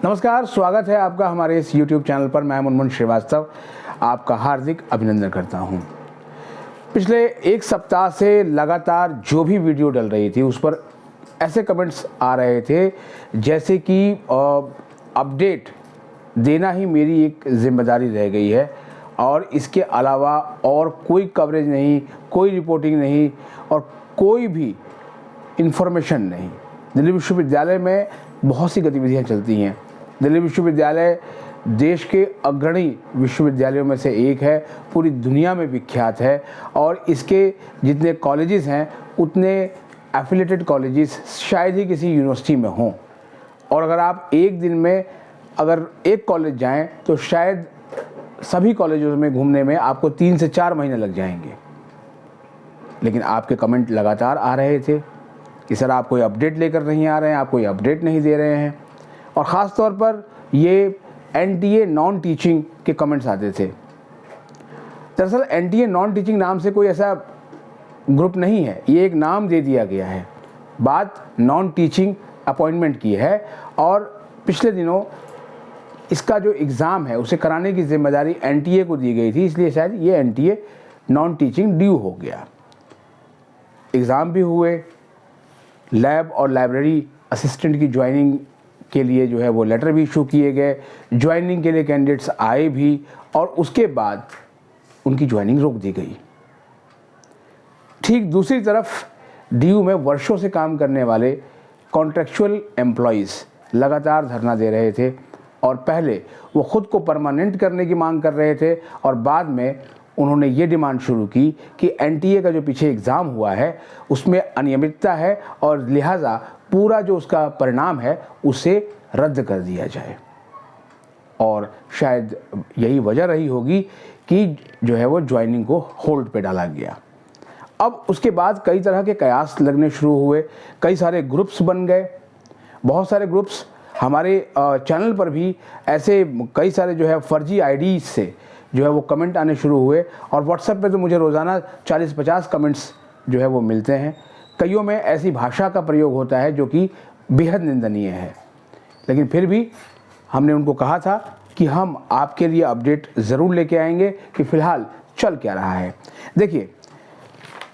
नमस्कार, स्वागत है आपका हमारे इस YouTube चैनल पर। मैं मुनमुन श्रीवास्तव आपका हार्दिक अभिनंदन करता हूं। पिछले एक सप्ताह से लगातार जो भी वीडियो डल रही थी उस पर ऐसे कमेंट्स आ रहे थे जैसे कि अपडेट देना ही मेरी एक जिम्मेदारी रह गई है और इसके अलावा और कोई कवरेज नहीं, कोई रिपोर्टिंग नहीं और कोई भी इन्फॉर्मेशन नहीं। दिल्ली विश्वविद्यालय में बहुत सी गतिविधियां चलती हैं। दिल्ली विश्वविद्यालय देश के अग्रणी विश्वविद्यालयों में से एक है, पूरी दुनिया में विख्यात है और इसके जितने कॉलेजेस हैं उतने एफिलिएटेड कॉलेजेस शायद ही किसी यूनिवर्सिटी में हों। और अगर आप एक दिन में अगर एक कॉलेज जाएं तो शायद सभी कॉलेजों में घूमने में आपको 3 से 4 महीने लग जाएंगे। लेकिन आपके कमेंट लगातार आ रहे थे कि सर आप कोई अपडेट लेकर नहीं आ रहे हैं, आप कोई अपडेट नहीं दे रहे हैं। और ख़ास तौर पर ये NTA नॉन टीचिंग के कमेंट्स आते थे। दरअसल NTA नॉन टीचिंग नाम से कोई ऐसा ग्रुप नहीं है, ये एक नाम दे दिया गया है। बात नॉन टीचिंग अपॉइंटमेंट की है और पिछले दिनों इसका जो एग्ज़ाम है उसे कराने की जिम्मेदारी NTA को दी गई थी, इसलिए शायद ये NTA नॉन टीचिंग ड्यू हो गया। एग्ज़ाम भी हुए, लैब और लाइब्रेरी असिस्टेंट की ज्वाइनिंग के लिए जो है वो लेटर भी इशू किए गए। ज्वाइनिंग के लिए कैंडिडेट्स आए भी और उसके बाद उनकी ज्वाइनिंग रोक दी गई। ठीक दूसरी तरफ DU में वर्षों से काम करने वाले कॉन्ट्रैक्चुअल एम्प्लॉइज़ लगातार धरना दे रहे थे और पहले वो ख़ुद को परमानेंट करने की मांग कर रहे थे और बाद में उन्होंने ये डिमांड शुरू की कि NTA का जो पीछे एग्ज़ाम हुआ है उसमें अनियमितता है और लिहाजा पूरा जो उसका परिणाम है उसे रद्द कर दिया जाए। और शायद यही वजह रही होगी कि जो है वो ज्वाइनिंग को होल्ड पे डाला गया। अब उसके बाद कई तरह के कयास लगने शुरू हुए, कई सारे ग्रुप्स बन गए। बहुत सारे ग्रुप्स हमारे चैनल पर भी ऐसे कई सारे जो है फर्जी IDs से जो है वो कमेंट आने शुरू हुए और व्हाट्सएप पे तो मुझे रोज़ाना 40-50 कमेंट्स जो है वो मिलते हैं। कईयों में ऐसी भाषा का प्रयोग होता है जो कि बेहद निंदनीय है। लेकिन फिर भी हमने उनको कहा था कि हम आपके लिए अपडेट ज़रूर लेके आएंगे कि फ़िलहाल चल क्या रहा है। देखिए,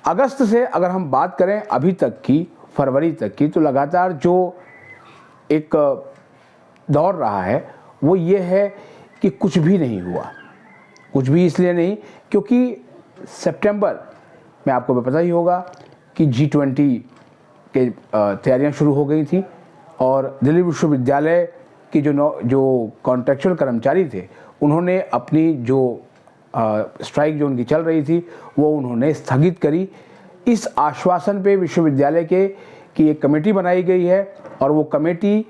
अगस्त से अगर हम बात करें अभी तक की, फरवरी तक की, तो लगातार जो एक दौर रहा है वो ये है कि कुछ भी नहीं हुआ। कुछ भी इसलिए नहीं क्योंकि सितंबर में आपको पता ही होगा कि G20 के तैयारियां शुरू हो गई थी और दिल्ली विश्वविद्यालय की जो कॉन्ट्रैक्चुअल कर्मचारी थे उन्होंने अपनी जो स्ट्राइक जो उनकी चल रही थी वो उन्होंने स्थगित करी। इस आश्वासन पे विश्वविद्यालय की एक कमेटी बनाई गई है और वो कमेटी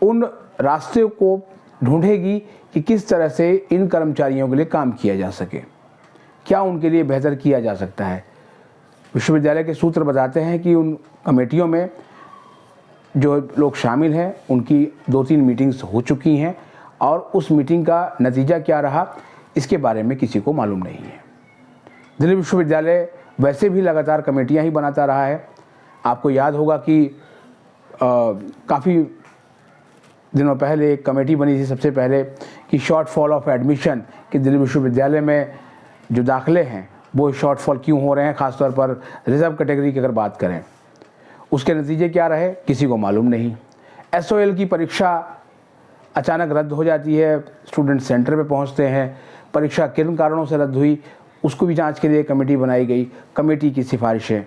उन रास्ते को ढूंढेगी कि किस तरह से इन कर्मचारियों के लिए काम किया जा सके, क्या उनके लिए बेहतर किया जा सकता है। विश्वविद्यालय के सूत्र बताते हैं कि उन कमेटियों में जो लोग शामिल हैं उनकी 2-3 मीटिंग्स हो चुकी हैं और उस मीटिंग का नतीजा क्या रहा इसके बारे में किसी को मालूम नहीं है। दिल्ली विश्वविद्यालय वैसे भी लगातार कमेटियां ही बनाता रहा है। आपको याद होगा कि काफ़ी दिनों पहले एक कमेटी बनी थी सबसे पहले कि शॉर्टफॉल ऑफ एडमिशन, कि दिल्ली विश्वविद्यालय में जो दाखिले हैं वो शॉर्टफॉल क्यों हो रहे हैं, ख़ासतौर पर रिज़र्व कैटेगरी की अगर बात करें। उसके नतीजे क्या रहे किसी को मालूम नहीं। SOL की परीक्षा अचानक रद्द हो जाती है, स्टूडेंट सेंटर पे पहुंचते हैं, परीक्षा किन कारणों से रद्द हुई उसको भी जांच के लिए कमेटी बनाई गई। कमेटी की सिफारिशें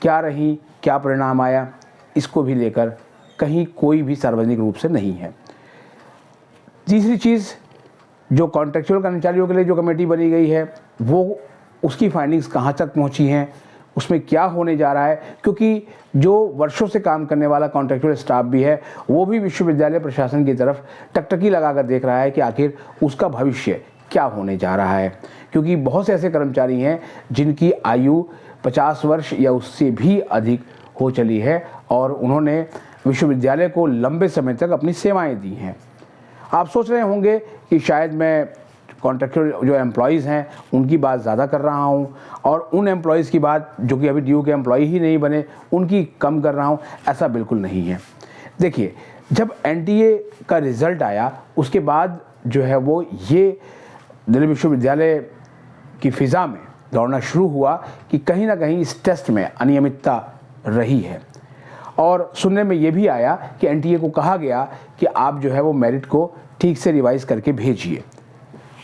क्या रहीं, क्या परिणाम आया, इसको भी लेकर कहीं कोई भी सार्वजनिक रूप से नहीं है। तीसरी चीज़, जो कॉन्ट्रैक्चुअल कर्मचारियों के लिए जो कमेटी बनी गई है वो उसकी फाइंडिंग्स कहाँ तक पहुँची हैं, उसमें क्या होने जा रहा है, क्योंकि जो वर्षों से काम करने वाला कॉन्ट्रैक्चुअल स्टाफ भी है वो भी विश्वविद्यालय प्रशासन की तरफ टकटकी लगाकर देख रहा है कि आखिर उसका भविष्य क्या होने जा रहा है। क्योंकि बहुत से ऐसे कर्मचारी हैं जिनकी आयु 50 वर्ष या उससे भी अधिक हो चली है और उन्होंने विश्वविद्यालय को लंबे समय तक अपनी सेवाएं दी हैं। आप सोच रहे होंगे कि शायद मैं कॉन्ट्रैक्चुअल जो एम्प्लॉयज़ हैं उनकी बात ज़्यादा कर रहा हूं और उन एम्प्लॉयज़ की बात जो कि अभी DU के एम्प्लॉय ही नहीं बने उनकी कम कर रहा हूं। ऐसा बिल्कुल नहीं है। देखिए, जब एनटीए का रिज़ल्ट आया उसके बाद जो है वो ये दिल्ली विश्वविद्यालय की फ़िज़ा में दौड़ना शुरू हुआ कि कहीं ना कहीं इस टेस्ट में अनियमितता रही है। और सुनने में ये भी आया कि एनटीए को कहा गया कि आप जो है वो मेरिट को ठीक से रिवाइज़ करके भेजिए।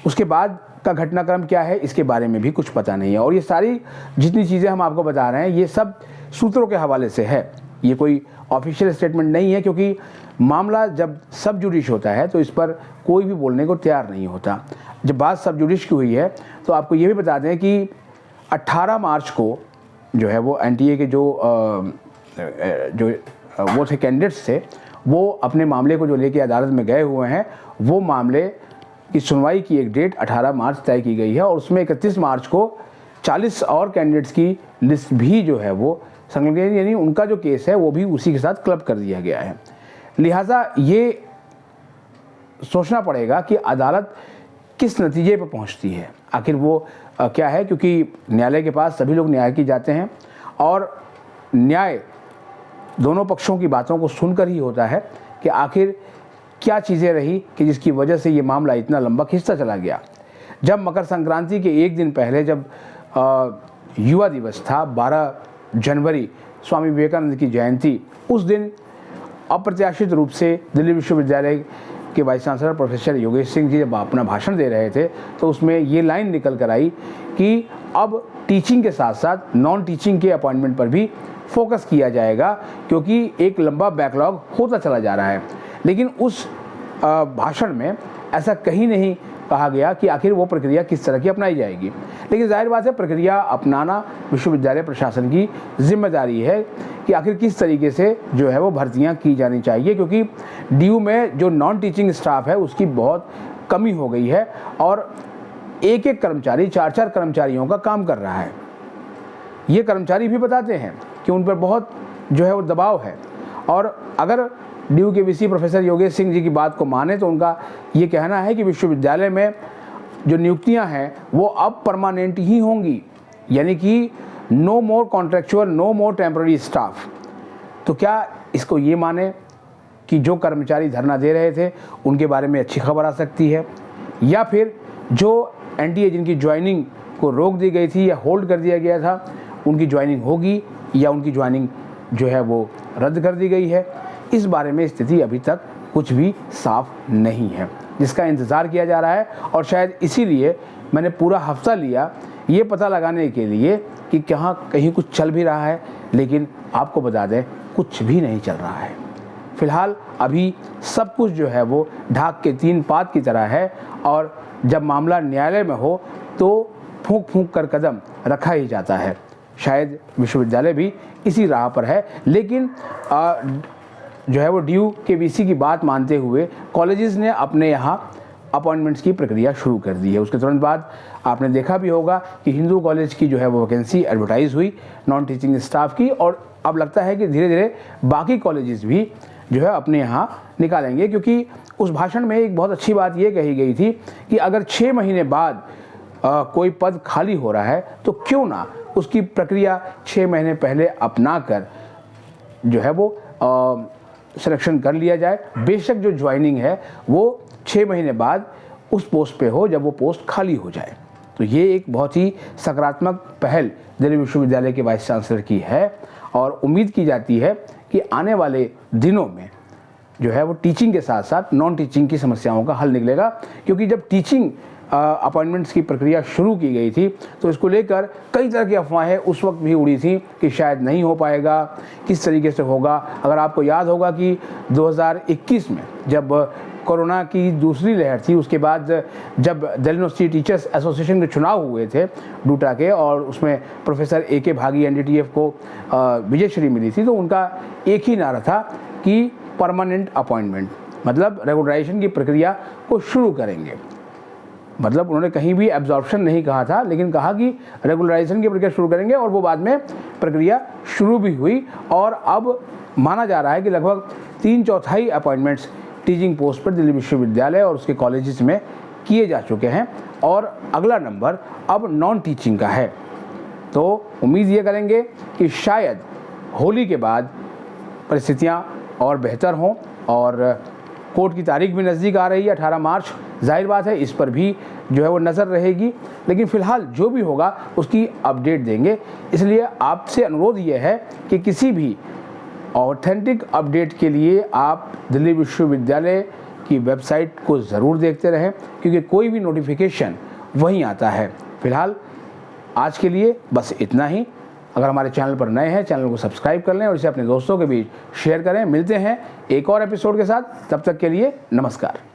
उसके बाद का घटनाक्रम क्या है इसके बारे में भी कुछ पता नहीं है। और ये सारी जितनी चीज़ें हम आपको बता रहे हैं ये सब सूत्रों के हवाले से है, ये कोई ऑफिशियल स्टेटमेंट नहीं है, क्योंकि मामला जब सब जुडिश होता है तो इस पर कोई भी बोलने को तैयार नहीं होता। जब बात सब जुडिश की हुई है तो आपको ये भी बता दें कि 18 मार्च को जो है वो एनटीए के जो वो थे कैंडिडेट्स थे, वो अपने मामले को जो लेके अदालत में गए हुए हैं, वो मामले की सुनवाई की एक डेट 18 मार्च तय की गई है और उसमें 31 मार्च को 40 और कैंडिडेट्स की लिस्ट भी जो है वो संलग्न, यानी उनका जो केस है वो भी उसी के साथ क्लब कर दिया गया है। लिहाजा ये सोचना पड़ेगा कि अदालत किस नतीजे पर पहुंचती है, आखिर वो क्या है, क्योंकि न्यायालय के पास सभी लोग न्याय की जाते हैं और न्याय दोनों पक्षों की बातों को सुनकर ही होता है कि आखिर क्या चीज़ें रही कि जिसकी वजह से ये मामला इतना लंबा खिंचता चला गया। जब मकर संक्रांति के एक दिन पहले जब युवा दिवस था 12 जनवरी स्वामी विवेकानंद की जयंती, उस दिन अप्रत्याशित रूप से दिल्ली विश्वविद्यालय के vice chancellor professor Yogesh Singh ji जब अपना भाषण दे रहे थे तो उसमें ये लाइन निकल कर आई कि अब टीचिंग के साथ साथ नॉन टीचिंग के अपॉइंटमेंट पर भी फोकस किया जाएगा, क्योंकि एक लंबा बैकलॉग होता चला जा रहा है। लेकिन उस भाषण में ऐसा कहीं नहीं कहा गया कि आखिर वो प्रक्रिया किस तरह की अपनाई जाएगी। लेकिन जाहिर बात है प्रक्रिया अपनाना विश्वविद्यालय प्रशासन की जिम्मेदारी है कि आखिर किस तरीके से जो है वो भर्तियां की जानी चाहिए, क्योंकि डीयू में जो नॉन टीचिंग स्टाफ है उसकी बहुत कमी हो गई है और एक एक कर्मचारी 4-4 कर्मचारियों का काम कर रहा है। ये कर्मचारी भी बताते हैं कि उन पर बहुत जो है वो दबाव है। और अगर डीयू के वीसी प्रोफेसर योगेश सिंह जी की बात को माने तो उनका ये कहना है कि विश्वविद्यालय में जो नियुक्तियां हैं वो अब परमानेंट ही होंगी, यानी कि नो मोर कॉन्ट्रैक्चुअल, नो मोर टेम्पररी स्टाफ। तो क्या इसको ये माने कि जो कर्मचारी धरना दे रहे थे उनके बारे में अच्छी खबर आ सकती है, या फिर जो एनटीए जिनकी ज्वाइनिंग को रोक दी गई थी या होल्ड कर दिया गया था उनकी ज्वाइनिंग होगी या उनकी ज्वाइनिंग जो है वो रद्द कर दी गई है। इस बारे में स्थिति अभी तक कुछ भी साफ नहीं है, जिसका इंतज़ार किया जा रहा है। और शायद इसीलिए मैंने पूरा हफ्ता लिया ये पता लगाने के लिए कि कहीं कुछ चल भी रहा है, लेकिन आपको बता दें कुछ भी नहीं चल रहा है। फिलहाल अभी सब कुछ जो है वो ढाक के 3 पात की तरह है और जब मामला न्यायालय में हो तो फूंक फूंक कर कदम रखा ही जाता है। शायद विश्वविद्यालय भी इसी राह पर है, लेकिन जो है वो डीयू के वीसी की बात मानते हुए कॉलेजेस ने अपने यहाँ अपॉइंटमेंट्स की प्रक्रिया शुरू कर दी है। उसके तुरंत बाद आपने देखा भी होगा कि हिंदू कॉलेज की जो है वो वैकेंसी एडवर्टाइज हुई नॉन टीचिंग स्टाफ की, और अब लगता है कि धीरे धीरे बाकी कॉलेजेस भी जो है अपने यहाँ निकालेंगे, क्योंकि उस भाषण में एक बहुत अच्छी बात ये कही गई थी कि अगर 6 महीने बाद कोई पद खाली हो रहा है तो क्यों ना उसकी प्रक्रिया 6 महीने पहले अपना कर जो है वो सिलेक्शन कर लिया जाए। बेशक जो ज्वाइनिंग है वो 6 महीने बाद उस पोस्ट पे हो जब वो पोस्ट खाली हो जाए। तो ये एक बहुत ही सकारात्मक पहल दिल्ली विश्वविद्यालय के वाइस चांसलर की है और उम्मीद की जाती है कि आने वाले दिनों में जो है वो टीचिंग के साथ साथ नॉन टीचिंग की समस्याओं का हल निकलेगा, क्योंकि जब टीचिंग अपॉइंटमेंट्स की प्रक्रिया शुरू की गई थी तो इसको लेकर कई तरह की अफवाहें उस वक्त भी उड़ी थी कि शायद नहीं हो पाएगा, किस तरीके से होगा। अगर आपको याद होगा कि 2021 में जब कोरोना की दूसरी लहर थी, उसके बाद जब दिल्ली यूनिवर्सिटी टीचर्स एसोसिएशन के चुनाव हुए थे डूटा के, और उसमें प्रोफेसर AK भागी NDTF को विजयश्री मिली थी, तो उनका एक ही नारा था कि परमानेंट अपॉइंटमेंट, मतलब रेगुलराइजेशन की प्रक्रिया को शुरू करेंगे। मतलब उन्होंने कहीं भी एब्जॉर्प्शन नहीं कहा था, लेकिन कहा कि रेगुलराइजेशन की प्रक्रिया शुरू करेंगे, और वो बाद में प्रक्रिया शुरू भी हुई। और अब माना जा रहा है कि लगभग 3/4 अपॉइंटमेंट्स टीचिंग पोस्ट पर दिल्ली विश्वविद्यालय और उसके कॉलेजेस में किए जा चुके हैं, और अगला नंबर अब नॉन टीचिंग का है। तो उम्मीद ये करेंगे कि शायद होली के बाद परिस्थितियाँ और बेहतर हों और कोर्ट की तारीख भी नज़दीक आ रही है 18 मार्च। जाहिर बात है इस पर भी जो है वो नज़र रहेगी, लेकिन फ़िलहाल जो भी होगा उसकी अपडेट देंगे। इसलिए आपसे अनुरोध ये है कि किसी भी ऑथेंटिक अपडेट के लिए आप दिल्ली विश्वविद्यालय की वेबसाइट को ज़रूर देखते रहें, क्योंकि कोई भी नोटिफिकेशन वहीं आता है। फ़िलहाल आज के लिए बस इतना ही। अगर हमारे चैनल पर नए हैं, चैनल को सब्सक्राइब कर लें और इसे अपने दोस्तों के बीच शेयर करें। मिलते हैं एक और एपिसोड के साथ, तब तक के लिए नमस्कार।